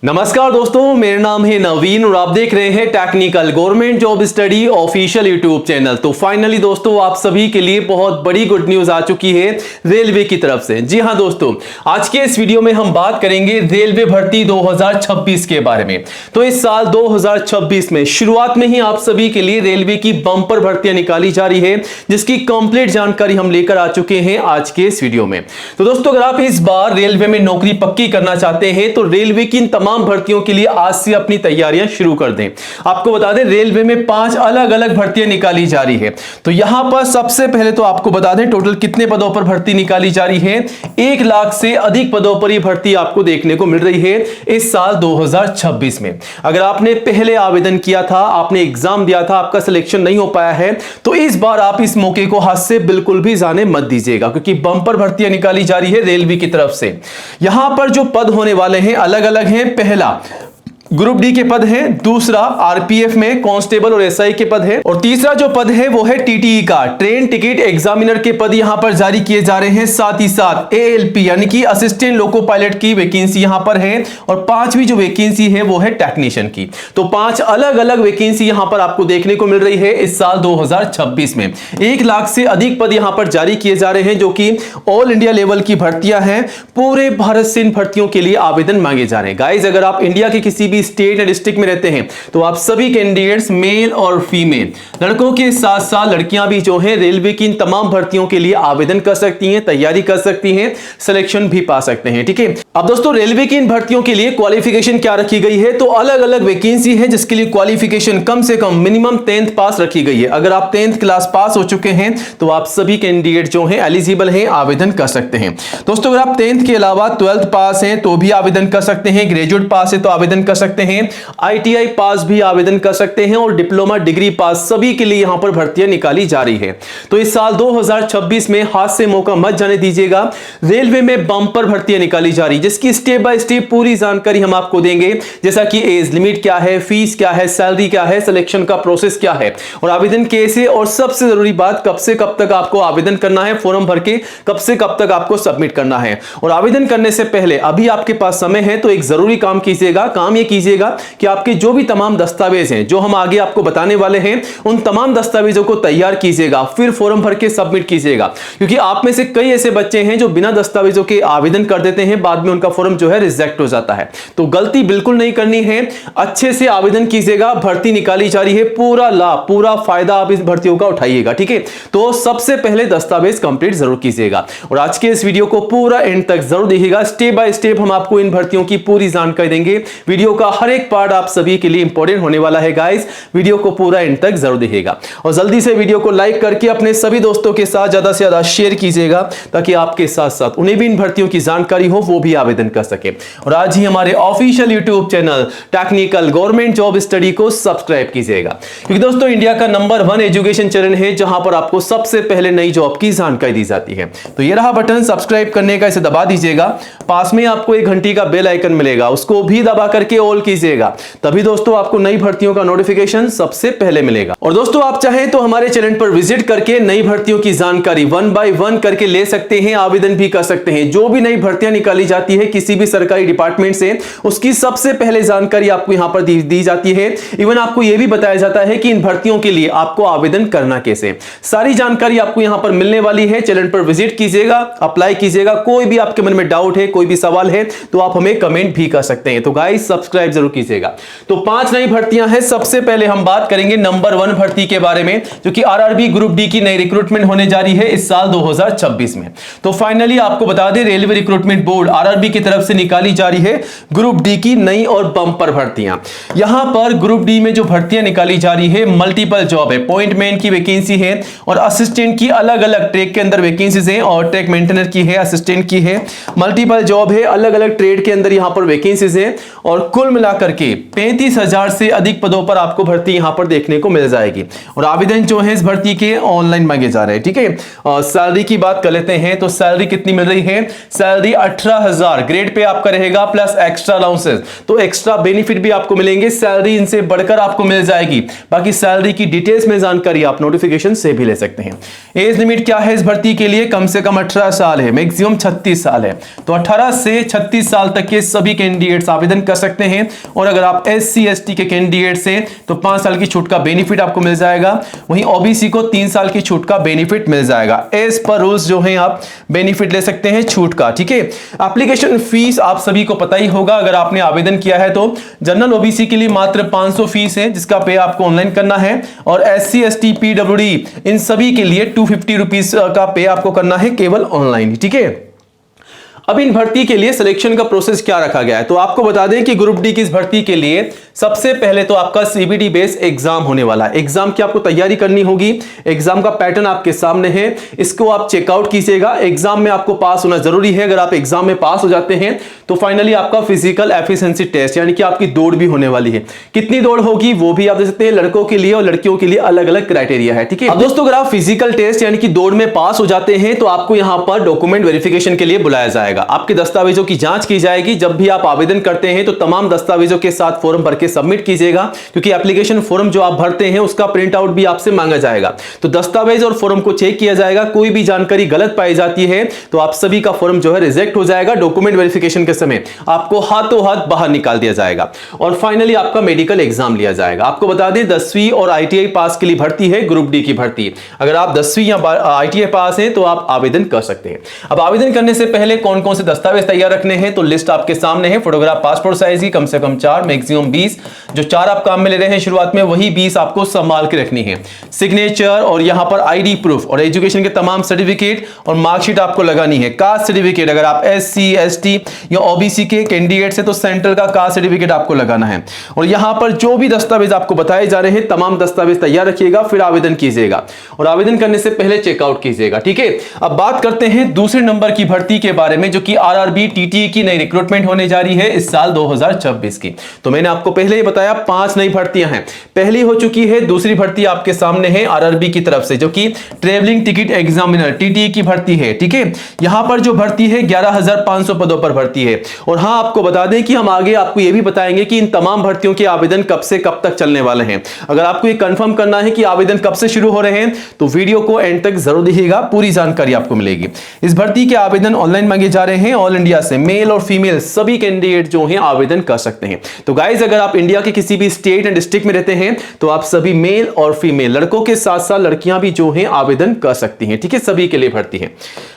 नमस्कार दोस्तों, मेरा नाम है नवीन और आप देख रहे हैं technical government job study official YouTube channel. तो फाइनली दोस्तों, आप सभी के लिए बहुत बड़ी गुड न्यूज आ चुकी है रेलवे की तरफ से। जी हां दोस्तों, आज के इस वीडियो में हम बात करेंगे रेलवे भर्ती 2026 के बारे में। तो इस साल 2026 में शुरुआत में ही आप सभी के लिए रेलवे की बंपर भर्तियां निकाली जा रही है, जिसकी कंप्लीट जानकारी हम लेकर आ चुके हैं आज के इस वीडियो में। तो दोस्तों, अगर आप इस बार रेलवे में नौकरी पक्की करना चाहते हैं तो रेलवे की तमाम भर्तियों के लिए आज से अपनी तैयारियां शुरू कर दें। आपको बता दें, रेलवे में 5 अलग अलग भर्तियां निकाली जा रही है। तो यहां पर सबसे पहले तो आपको बता दें टोटल कितने पदों पर भर्ती निकाली जा रही है। 1 लाख से अधिक पदों पर यह भर्ती आपको देखने को मिल रही है इस साल 2026 में। अगर आपने पहले आवेदन किया था, आपने एग्जाम दिया था, आपका सिलेक्शन नहीं हो पाया है, तो इस बार आप इस मौके को हाथ से बिल्कुल भी जाने मत दीजिएगा, क्योंकि बंपर भर्तियां निकाली जा रही है रेलवे की तरफ से। यहां पर जो पद होने वाले हैं अलग अलग हैं। पहला ग्रुप डी के पद है, दूसरा आरपीएफ में कांस्टेबल और एसआई के पद है, और तीसरा जो पद है वो है टीटीई का ट्रेन टिकट एग्जामिनर के पद यहां पर जारी किए जा रहे हैं। साथ ही साथ एएलपी यानी कि असिस्टेंट लोको पायलट की वैकेंसी यहां पर है, और 5वीं जो वैकेंसी है वो है टेक्नीशियन की। तो 5 अलग अलग वैकेंसी यहां पर आपको देखने को मिल रही है इस साल 2026 में। 1 लाख से अधिक पद यहां पर जारी किए जा रहे हैं, जो कि ऑल इंडिया लेवल की भर्तियां हैं। पूरे भारत से इन भर्तियों के लिए आवेदन मांगे जा रहे हैं। गाइस, अगर आप इंडिया के किसी स्टेट या डिस्ट्रिक्ट में रहते हैं तो आप सभी कैंडिडेट्स, मेल और फीमेल, लड़कों के साथ साथ लड़कियां भी जो है रेलवे की इन तमाम भर्तियों के लिए आवेदन कर सकती हैं, तैयारी कर सकती हैं, सिलेक्शन भी पा सकते हैं। ठीक है। अब दोस्तों, रेलवे की इन भर्तियों के लिए क्वालिफिकेशन क्या रखी गई है, तो अलग अलग वैकेंसी है जिसके लिए क्वालिफिकेशन कम से कम मिनिमम 10th पास रखी गई है। अगर आप 10th क्लास पास हो चुके हैं तो आप सभी कैंडिडेट जो हैं एलिजिबल हैं, आवेदन कर सकते हैं। दोस्तों, अगर आप 10th के अलावा 12th पास हैं तो भी आवेदन कर सकते हैं, ग्रेजुएट पास है तो आवेदन कर सकते हैं, आईटीआई पास भी आवेदन कर सकते हैं, और डिप्लोमा डिग्री पास, सभी के लिए यहां पर भर्तियां निकाली जा रही है। तो इस साल 2026 में हाथ से मौका मत जाने दीजिएगा। रेलवे में बंपर भर्तियां निकाली जा रही है, जिसकी स्टेप बाय स्टेप पूरी जानकारी हम आपको देंगे, जैसा कि एज लिमिट क्या है, फीस क्या है, सैलरी क्या है, सिलेक्शन का प्रोसेस क्या है, और आवेदन कैसे, और सबसे जरूरी बात कब से कब तक आपको आवेदन करना है, फॉर्म भर के कब से कब तक आपको सबमिट करना है। और आवेदन करने से पहले अभी आपके पास समय है तो एक जरूरी काम कीजिएगा। काम यह कीजिएगा कि आपके जो भी तमाम दस्तावेज हैं जो हम आगे आपको बताने वाले हैं, उन तमाम दस्तावेजों को तैयार कीजिएगा, फिर फॉर्म भर के सबमिट कीजिएगा। क्योंकि आप में से कई ऐसे बच्चे हैं जो बिना दस्तावेजों के आवेदन कर देते हैं, बाद में उनका फॉर्म जो है रिजेक्ट हो जाता है। तो गलती बिल्कुल नहीं करनी है, अच्छे से आवेदन कीजिएगा। भर्ती निकाली जा रही है, पूरा लाभ, पूरा फायदा आप इस भर्तियों का उठाइएगा। ठीक है। तो सबसे पहले दस्तावेज कंप्लीट जरूर कीजिएगा, और आज के इस वीडियो को पूरा एंड तक जरूर देखिएगा। स्टेप बाय स्टेप हम आपको इन भर्तियों की पूरी जानकारी देंगे। वीडियो का हर एक पार्ट आप सभी के लिए इंपॉर्टेंट होने वाला है। गाइस, वीडियो को पूरा एंड तक जरूर देखिएगा, और जल्दी से वीडियो को लाइक करके अपने सभी दोस्तों के साथ ज्यादा से ज्यादा शेयर कीजिएगा, ताकि आपके साथ साथ उन्हें भी इन भर्तियों की जानकारी हो, वो भी आवेदन कर सके। और आज ही हमारे official YouTube channel technical government job study को सब्सक्राइब कीजिएगा, क्योंकि दोस्तों इंडिया का नंबर 1 एजुकेशन चैनल है जहां पर आपको सबसे पहले नई जॉब की जानकारी दी जाती है। तो ये रहा बटन सब्सक्राइब करने का, इसे दबा दीजिएगा। पास में आपको 1 घंटी का बेल आइकन मिलेगा, उसको भी दबा करके ऑल कीजिएगा, तभी दोस्तों आपको नई भर्तियों का नोटिफिकेशन सबसे पहले मिलेगा। और दोस्तों, आप चाहें तो हमारे चैनल पर विजिट करके नई भर्तियों की जानकारी 1 बाय 1 करके ले सकते हैं, आवेदन भी कर सकते हैं। जो भी नई भर्तियां निकाली जाती है किसी भी सरकारी डिपार्टमेंट से, उसकी सबसे पहले जानकारी आपको यहां पर दी जाती है। इवन आपको यह भी बताया जाता है कि इन भर्तियों के लिए आपको आवेदन करना कैसे, सारी जानकारी आपको यहां पर मिलने वाली है। चैनल पर विजिट कीजिएगा, अप्लाई कीजिएगा। कोई भी आपके मन में डाउट है, कोई भी सवाल है, तो आप हमें कमेंट भी कर सकते हैं। तो गाइस, सब्सक्राइब जरूर कीजिएगा। तो 5 नई भर्तियां हैं। सबसे पहले हम बात करेंगे नंबर 1 भर्ती के बारे में, जो कि आरआरबी ग्रुप डी की नई रिक्रूटमेंट होने जा रही है इस साल 2026 में। तो फाइनली आपको बता दें, रेलवे रिक्रूटमेंट बोर्ड आरआरबी की तरफ से निकाली जा रही है ग्रुप डी की नई और बंपर भर्तियां। यहां पर ग्रुप डी में जो भर्तियां निकाली जा रही है, मल्टीपल जॉब है, पॉइंटमैन की वैकेंसी है, और असिस्टेंट की अलग अलग ट्रेड के अंदर वैकेंसीज हैं, और ट्रैक मेंटेनर की है, असिस्टेंट की है, मल्टीपल जॉब है, अलग अलग ट्रेड के अंदर यहां पर वैकेंसीज हैं, और कुल मिलाकर के 35,000 से अधिक पदों पर आपको भर्ती यहां पर देखने को मिल जाएगी। और आवेदन जो है इस भर्ती के ऑनलाइन मांगे जा रहे हैं। ठीक है। सैलरी की बात कर लेते हैं, तो सैलरी कितनी मिल रही है? सैलरी 18,000 10,000 ग्रेड पे आपका रहेगा, प्लस एक्स्ट्रा अलाउंसेस, तो एक्स्ट्रा बेनिफिट भी आपको मिलेंगे, सैलरी इनसे बढ़कर आपको मिल जाएगी। बाकी सैलरी की डिटेल्स में जानकारी आप नोटिफिकेशन से भी ले सकते हैं। एज लिमिट क्या है इस भर्ती के लिए? कम से कम 18 साल है, मैक्सिमम 36 साल है। तो 18 से 36 साल तक के सभी कैंडिडेट्स आवेदन कर सकते हैं। और अगर आप SC ST के कैंडिडेट्स हैं तो 5 साल की छूट का बेनिफिट आपको मिल जाएगा। वहीं OBC को 3 साल की छूट का बेनिफिट मिल जाएगा। एज पर रूल्स जो है आप बेनिफिट ले सकते हैं छूट का, ठीक है। एप्लीकेशन फीस आप सभी को पता ही होगा, अगर आपने आवेदन किया है तो जनरल OBC के लिए मात्र 500 फीस है, जिसका पे आपको ऑनलाइन करना है। और SC ST PWD इन सभी के लिए 250 रुपीज का पे आपको करना है केवल ऑनलाइन, ठीक है। अब इन भर्ती के लिए सिलेक्शन का प्रोसेस क्या रखा गया है, तो आपको बता दें कि ग्रुप डी की इस भर्ती के लिए सबसे पहले तो आपका CBT बेस एग्जाम होने वाला है। एग्जाम की आपको तैयारी करनी होगी। एग्जाम का पैटर्न आपके सामने है, इसको आप चेकआउट कीजिएगा। एग्जाम में आपको पास होना जरूरी है। अगर आप एग्जाम में पास हो जाते हैं तो फाइनली आपका फिजिकल एफिशिएंसी टेस्ट यानी कि आपकी दौड़ भी होने वाली है। कितनी दौड़ होगी वो भी आप देख सकते हैं, लड़कों के लिए और लड़कियों के लिए अलग अलग क्राइटेरिया है, ठीक है। अब दोस्तों अगर आप फिजिकल टेस्ट यानी कि दौड़ में पास हो जाते हैं तो आपको यहां पर डॉक्यूमेंट वेरिफिकेशन के लिए बुलाया जाएगा। आपके दस्तावेजों की जांच की जाएगी। जब भी आप आवेदन करते हैं तो तमाम दस्तावेजों के साथ फॉर्म भर के सबमिट कीजिएगा, क्योंकि एप्लीकेशन फॉर्म जो आप भरते हैं उसका प्रिंट आउट भी आपसे मांगा जाएगा। तो दस्तावेज और फॉर्म को चेक किया जाएगा। कोई भी जानकारी गलत पाई जाती है तो आप सभी का फॉर्म जो है रिजेक्ट हो जाएगा। डॉक्यूमेंट वेरिफिकेशन के समय आपको हाथों हाथ बाहर निकाल दिया जाएगा। और फाइनली आपका मेडिकल एग्जाम लिया जाएगा। आपको बता दें 10वीं और ITI पास के लिए भर्ती है, ग्रुप डी की भर्ती। अगर आप 10वीं या ITI पास हैं तो आप आवेदन कर सकते हैं। अब आवेदन करने से पहले कौन कौन से दस्तावेज तैयार रखने हैं तो लिस्ट आपके सामने है। फोटोग्राफ पासपोर्ट साइज की कम से कम 4, मैक्सिमम 20। जो 4 आप काम में ले रहे हैं शुरुआत में, वही 20 आपको संभाल के रखनी है। सिग्नेचर और यहां पर ID प्रूफ और एजुकेशन के तमाम सर्टिफिकेट और मार्कशीट आपको लगानी है। कास्ट सर्टिफिकेट, अगर आप SC ST या OBC के कैंडिडेट से तो सेंट्रल का कास्ट सर्टिफिकेट आपको लगाना है। और यहां पर जो भी दस्तावेज आपको बताए जा रहे हैं तमाम दस्तावेज तैयार रखिएगा, फिर आवेदन कीजिएगा। और आवेदन करने से पहले चेकआउट कीजिएगा, ठीक है। अब बात करते हैं दूसरे नंबर की भर्ती के बारे में, जो कि RRB TTE की नई रिक्रूटमेंट होने जा रही है इस साल 2026 की। तो मैंने आपको पहले ही बताया 5 नई भर्तियां हैं। पहली हो चुकी है, दूसरी भर्ती आपके सामने है RRB की तरफ से, जो कि ट्रेवलिंग टिकट एग्जामिनर TTE की भर्ती है, ठीक है। यहां पर जो भर्ती है 11,500 पदों पर भर्ती है। और हां आपको बता दें कि हम आगे आपको यह भी बताएंगे कि इन तमाम भर्तियों के आवेदन कब से कब तक चलने वाले हैं। अगर आपको ये कंफर्म करना है कि आवेदन कब से शुरू हो रहे हैं तो वीडियो को एंड तक जरूर देखिएगा, पूरी जानकारी आपको मिलेगी। इस भर्ती के आवेदन ऑनलाइन मांगे जा रहे हैं। ऑल इंडिया से मेल और फीमेल सभी कैंडिडेट जो हैं आवेदन कर सकते हैं। तो गाइज अगर आप इंडिया के किसी भी स्टेट एंड डिस्ट्रिक्ट में रहते हैं तो आप सभी मेल और फीमेल, लड़कों के साथ साथ लड़कियां भी जो हैं आवेदन कर सकती हैं, ठीक है। सभी के लिए भर्ती है।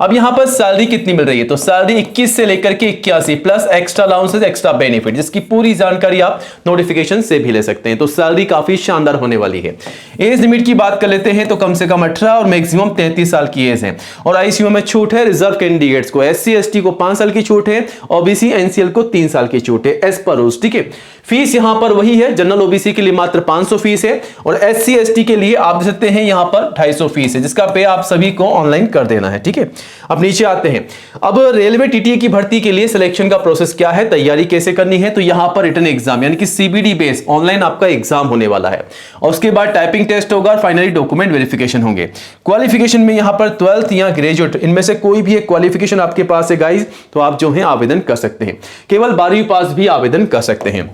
अब यहां पर सैलरी कितनी मिल रही है तो सैलरी 21 से लेकर के 81 plus extra allowances, extra benefit, जिसकी पूरी जानकारी आप नोटिफिकेशन से भी ले सकते हैं। तो सैलरी काफी शानदार होने वाली है। एज लिमिट की बात कर लेते हैं तो कम से कम 18 और मैक्सिमम 33 साल की एज है। और ICU में छूट है रिजर्व कैंडिडेट्स को। SC ST को 5 साल की छूट है। OBC NCL को 3 साल की छूट है एज पर रूल्स, ठीक है। फीस यहां पर वही है, जनरल OBC के लिए मात्र 500 फीस है और SC ST के लिए आप देख सकते हैं यहां पर 250 फीस है, जिसका पे आप सभी को ऑनलाइन कर देना है, ठीक है। अब नीचे आते हैं। अब रेलवे TTE की भर्ती के लिए सिलेक्शन का प्रोसेस क्या है, तैयारी कैसे करनी है, तो यहां पर रिटन एग्जाम यानी कि CBT बेस ऑनलाइन आपका एग्जाम होने वाला है। और उसके बाद टाइपिंग टेस्ट होगा और फाइनली डॉक्यूमेंट वेरिफिकेशन होंगे। क्वालिफिकेशन में यहां पर 12th या ग्रेजुएट, इनमें से कोई भी एक क्वालिफिकेशन आपके पास है गाइज तो आप जो है आवेदन कर सकते हैं। केवल 12वीं पास भी आवेदन कर सकते हैं।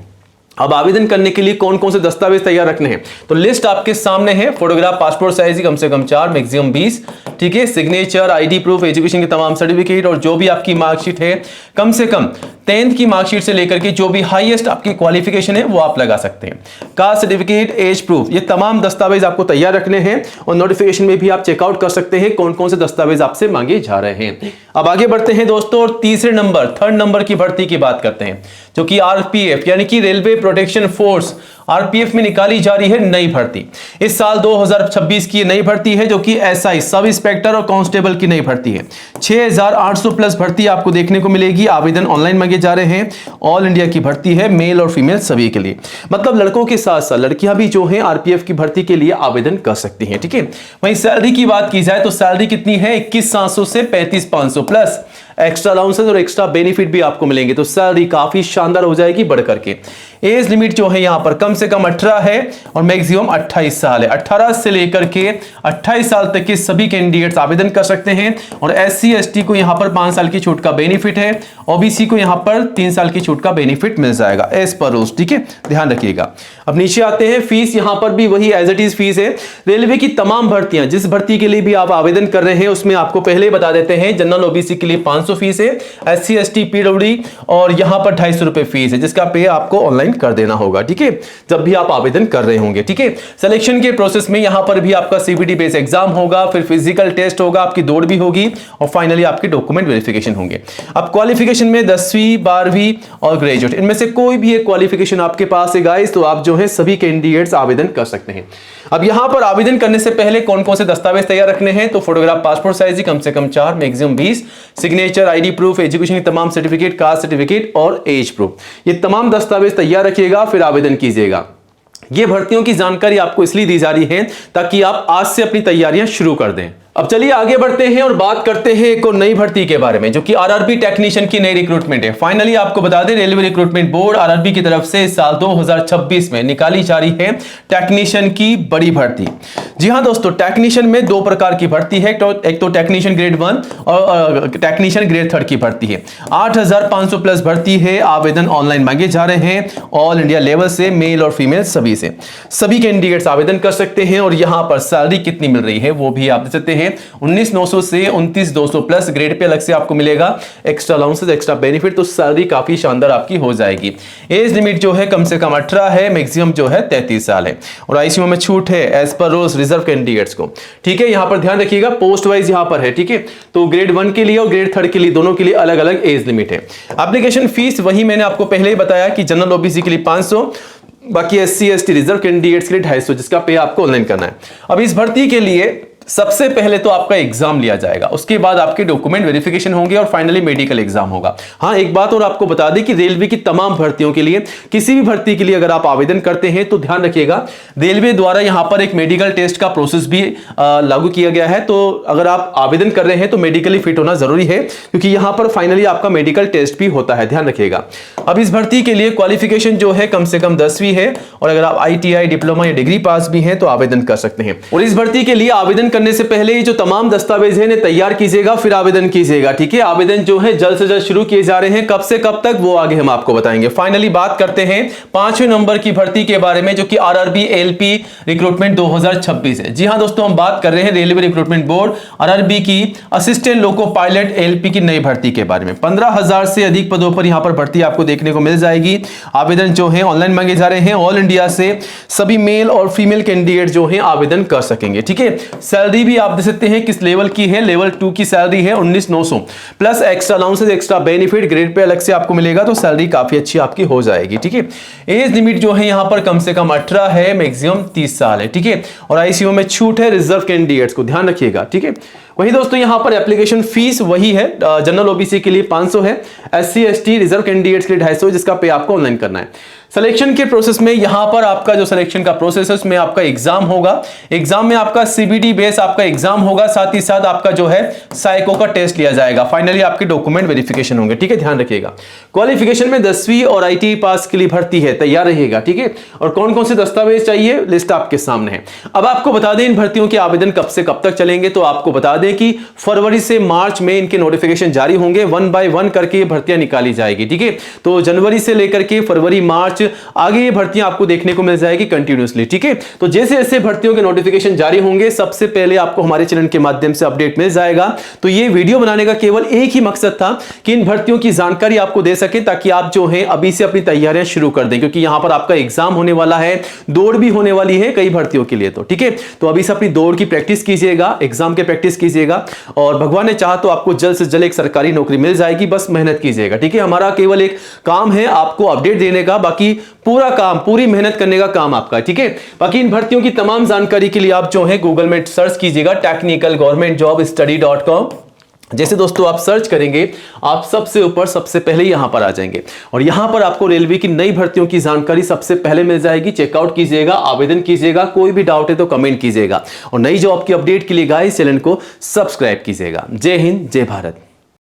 अब आवेदन करने के लिए कौन कौन से दस्तावेज तैयार रखने हैं तो लिस्ट आपके सामने है। फोटोग्राफ पासपोर्ट साइज की कम से कम 4, मैक्सिमम 20, ठीक है। सिग्नेचर, ID प्रूफ, एजुकेशन के तमाम सर्टिफिकेट और जो भी आपकी मार्कशीट है, कम से कम 10th की मार्कशीट से लेकर के जो भी हाईएस्ट आपकी क्वालिफिकेशन है वो आप लगा सकते हैं। कास्ट सर्टिफिकेट, एज प्रूफ, ये तमाम दस्तावेज आपको तैयार रखने हैं। और नोटिफिकेशन में भी आप चेकआउट कर सकते हैं कौन कौन से दस्तावेज आपसे मांगे जा रहे हैं। अब आगे बढ़ते हैं दोस्तों और तीसरे नंबर, 3rd नंबर की भर्ती की बात करते हैं, जो कि RPF यानी कि रेलवे प्रोटेक्शन फोर्स RPF में निकाली जा रही है नई भर्ती। इस साल 2026 की नई भर्ती है, जो कि SI सब इंस्पेक्टर और कांस्टेबल की नई भर्ती है। 6800 प्लस भर्ती आपको देखने को मिलेगी। आवेदन ऑनलाइन मांगे जा रहे हैं। ऑल इंडिया की भर्ती है, मेल और फीमेल सभी के लिए, मतलब लड़कों के साथ साथ लड़कियां भी जो हैं RPF की भर्ती के लिए आवेदन कर सकती हैं, ठीक है। वहीं सैलरी की बात की जाए तो सैलरी कितनी है, 21,700 से 35,500 प्लस एक्स्ट्रा अलाउंसेस और एक्स्ट्रा बेनिफिट भी आपको मिलेंगे। तो सैलरी काफी शानदार हो जाएगी बढ़ करके। एज लिमिट जो है यहां पर कम से कम 18 है और मैक्सिमम 28 साल है। 18 से लेकर के 28 साल तक के सभी कैंडिडेट्स आवेदन कर सकते हैं और SC ST को यहां पर 5 साल की छूट का बेनिफिट है, OBC को यहां पर 3 साल की छूट का बेनिफिट मिल जाएगा एज पर रूल्स, ठीक है, ध्यान रखिएगा। अब नीचे आते हैं, फीस यहां पर भी वही एज इट इज फीस है। रेलवे की तमाम भर्तियां, जिस भर्ती के लिए भी आप आवेदन कर रहे हैं उसमें आपको पहले बता देते हैं, जनरल OBC के लिए 500 फीस है, SC ST PWD और यहां पर 250 रुपए फीस है, जिसका पे आपको ऑनलाइन कर देना होगा, ठीक है, जब भी आप आवेदन कर रहे होंगे, ठीक है। सिलेक्शन के प्रोसेस में यहां पर भी आपका CBT बेस एग्जाम होगा, फिर फिजिकल टेस्ट होगा, आपकी दौड़ भी होगी और फाइनली आपके डॉक्यूमेंट वेरिफिकेशन होंगे। अब क्वालिफिकेशन में 10वीं 12वीं और ग्रेजुएट, इनमें से कोई भी एक क्वालिफिकेशन आपके पास है गाइस, तो आप जो है सभी कैंडिडेट्स आवेदन कर सकते हैं। अब यहां पर आवेदन करने से पहले कौन कौन से दस्तावेज तैयार रखने हैं, तो फोटोग्राफ पासपोर्ट साइज कम से कम 4, maximum 20, signature, ID proof, education की तमाम सर्टिफिकेट, कास्ट सर्टिफिकेट और एज प्रूफ, ये तमाम दस्तावेज तैयार रखिएगा, फिर आवेदन कीजिएगा। ये भर्तियों की जानकारी आपको इसलिए दी जा रही है ताकि आप आज से अपनी तैयारियां शुरू कर दें। अब चलिए आगे बढ़ते हैं और बात करते हैं एक और नई भर्ती के बारे में, जो कि RRB टेक्नीशियन की नई रिक्रूटमेंट है। फाइनली आपको बता दें, रेलवे रिक्रूटमेंट बोर्ड RRB की तरफ से इस साल 2026 में निकाली जा रही है टेक्नीशियन की बड़ी भर्ती। जी हां दोस्तों, टेक्नीशियन में 2 प्रकार की भर्ती है, एक तो टेक्नीशियन ग्रेड 1 और टेक्नीशियन ग्रेड 3 की भर्ती है। 8500 प्लस भर्ती है, आवेदन ऑनलाइन मांगे जा रहे हैं, ऑल इंडिया लेवल से, मेल और फीमेल सभी से, सभी कैंडिडेट्स आवेदन कर सकते हैं। और यहां पर सैलरी कितनी मिल रही है वो भी आप देख सकते हैं, 19,900 से 29,200 प्लस, ग्रेड पे अलग से आपको मिलेगा एक्स्ट्रा अलाउंसेस, एक्स्ट्रा बेनिफिट, तो सैलरी काफी शानदार आपकी हो जाएगी। एज लिमिट जो है कम से कम 18 है, मैक्सिमम जो है 33 साल है और ICU में छूट है as per rules reserve candidates को, ठीक है। यहां पर ध्यान रखिएगा, पोस्ट वाइज यहां पर है, ठीक है, तो ग्रेड 1 के लिए और ग्रेड 3 के लिए दोनों के लिए अलग अलग एज लिमिट है। एप्लीकेशन फीस वही मैंने आपको पहले ही बताया कि जनरल OBC के लिए 500, बाकी SC ST रिजर्व कैंडिडेट्स के लिए 250, जिसका पे आपको ऑनलाइन करना है। अब इस भर्ती के लिए सबसे पहले तो आपका एग्जाम लिया जाएगा, उसके बाद आपके डॉक्यूमेंट वेरिफिकेशन होंगे और फाइनली मेडिकल एग्जाम होगा। हाँ, एक बात और आपको बता दें कि रेलवे की तमाम भर्तियों के लिए, किसी भी भर्ती के लिए अगर आप आवेदन करते हैं तो ध्यान रखिएगा, रेलवे द्वारा यहां पर एक मेडिकल टेस्ट का प्रोसेस भी लागू किया गया है। तो अगर आप आवेदन कर रहे हैं तो मेडिकली फिट होना जरूरी है, क्योंकि यहां पर फाइनली आपका मेडिकल टेस्ट भी होता है, ध्यान रखिएगा। अब इस भर्ती के लिए क्वालिफिकेशन जो है कम से कम 10वीं है और अगर आप ITI डिप्लोमा या डिग्री पास भी हैं तो आवेदन कर सकते हैं। और इस भर्ती के लिए आवेदन करने से पहले ये जो तमाम दस्तावेज है इन्हें तैयार कीजिएगा, फिर आवेदन कीजिएगा, ठीक है। आवेदन जो है जल्द से जल्द शुरू किए जा रहे हैं, कब से कब तक वो आगे हम आपको बताएंगे। फाइनली बात करते हैं 5वें नंबर की भर्ती के बारे में, जो कि RRB LP रिक्रूटमेंट 2026 है। जी हां दोस्तों, हम बात कर रहे हैं रेलवे रिक्रूटमेंट बोर्ड RRB की असिस्टेंट लोको पायलट LP की नई भर्ती के बारे में। 15,000 से अधिक पदों पर यहां पर भर्ती आपको देखने को मिल जाएगी। आवेदन जो है ऑनलाइन मांगे जा रहे हैं, ऑल इंडिया से सभी मेल और फीमेल कैंडिडेट जो है आवेदन कर सकेंगे, ठीक है। सैलरी भी आप देख सकते हैं किस लेवल की है, लेवल 2 की सैलरी है 19,900 plus extra allowances, extra benefit, grade pay अलग से आपको मिलेगा, तो सैलरी काफी अच्छी आपकी हो जाएगी, ठीक है। एज लिमिट जो है यहां पर कम से कम 18 है, मैक्सिमम 30 साल है, ठीक है। और ICU में छूट है रिजर्व कैंडिडेट्स को, ध्यान रखिएगा, ठीक है। वही दोस्तों यहां पर एप्लीकेशन फीस वही है, जनरल OBC के लिए 500 है, SC ST रिजर्व कैंडिडेट्स के लिए 250, जिसका पे आपको ऑनलाइन करना है। सिलेक्शन के प्रोसेस में यहां पर आपका जो सिलेक्शन का प्रोसेस है उसमें आपका एग्जाम होगा, एग्जाम में आपका CBT बेस आपका एग्जाम होगा, साथ ही साथ आपका जो है साइको का टेस्ट लिया जाएगा, फाइनली आपके डॉक्यूमेंट वेरिफिकेशन होंगे, ठीक है, ध्यान रखिएगा। क्वालिफिकेशन में 10वीं और ITI पास के लिए भर्ती है, तैयार रहिएगा, ठीक है। और कौन कौन से दस्तावेज चाहिए लिस्ट आपके सामने है। अब आपको बता दें इन भर्तियों के आवेदन कब से कब तक चलेंगे, तो आपको बता दें कि फरवरी से मार्च में इनके नोटिफिकेशन जारी होंगे, 1 बाय 1 करके ये भर्तियां निकाली जाएगी, ठीक है। तो जनवरी से लेकर के फरवरी मार्च आगे ये भर्तियां आपको देखने को मिल जाएगी कंटिन्यूअसली, ठीक है। तो जैसे जैसे भर्तियों के नोटिफिकेशन जारी होंगे सबसे पहले आपको हमारे चैनल के माध्यम से अपडेट मिल जाएगा। तो ये वीडियो बनाने का केवल एक ही मकसद था कि इन भर्तियों की जानकारी आपको दे सके, ताकि आप जो है अभी से अपनी तैयारियां शुरू कर दें, क्योंकि यहां पर आपका एग्जाम होने वाला है, दौड़ भी होने वाली है कई भर्तियों के लिए, तो ठीक है। तो अभी से अपनी दौड़ की प्रैक्टिस कीजिएगा, एग्जाम की प्रैक्टिस कीजिएगा और भगवान ने चाहा तो आपको जल्द से जल्द एक सरकारी नौकरी मिल जाएगी, बस मेहनत कीजिएगा, ठीक है। हमारा केवल एक काम है आपको अपडेट देने का, बाकी पूरा काम, पूरी मेहनत करने का काम आपका, ठीक है। बाकी इन भर्तियों की तमाम जानकारी के लिए आप जो है गूगल में सर्च कीजिएगा technicalgovernmentjobstudy.com। जैसे दोस्तों आप सर्च करेंगे आप सबसे ऊपर सबसे पहले यहां पर आ जाएंगे और यहां पर आपको रेलवे की नई भर्तियों की जानकारी सबसे पहले मिल जाएगी। चेकआउट कीजिएगा, आवेदन कीजिएगा, कोई भी डाउट है तो कमेंट कीजिएगा और नई जॉब की अपडेट के लिए गाइस चैनल को सब्सक्राइब कीजिएगा। जय हिंद, जय भारत।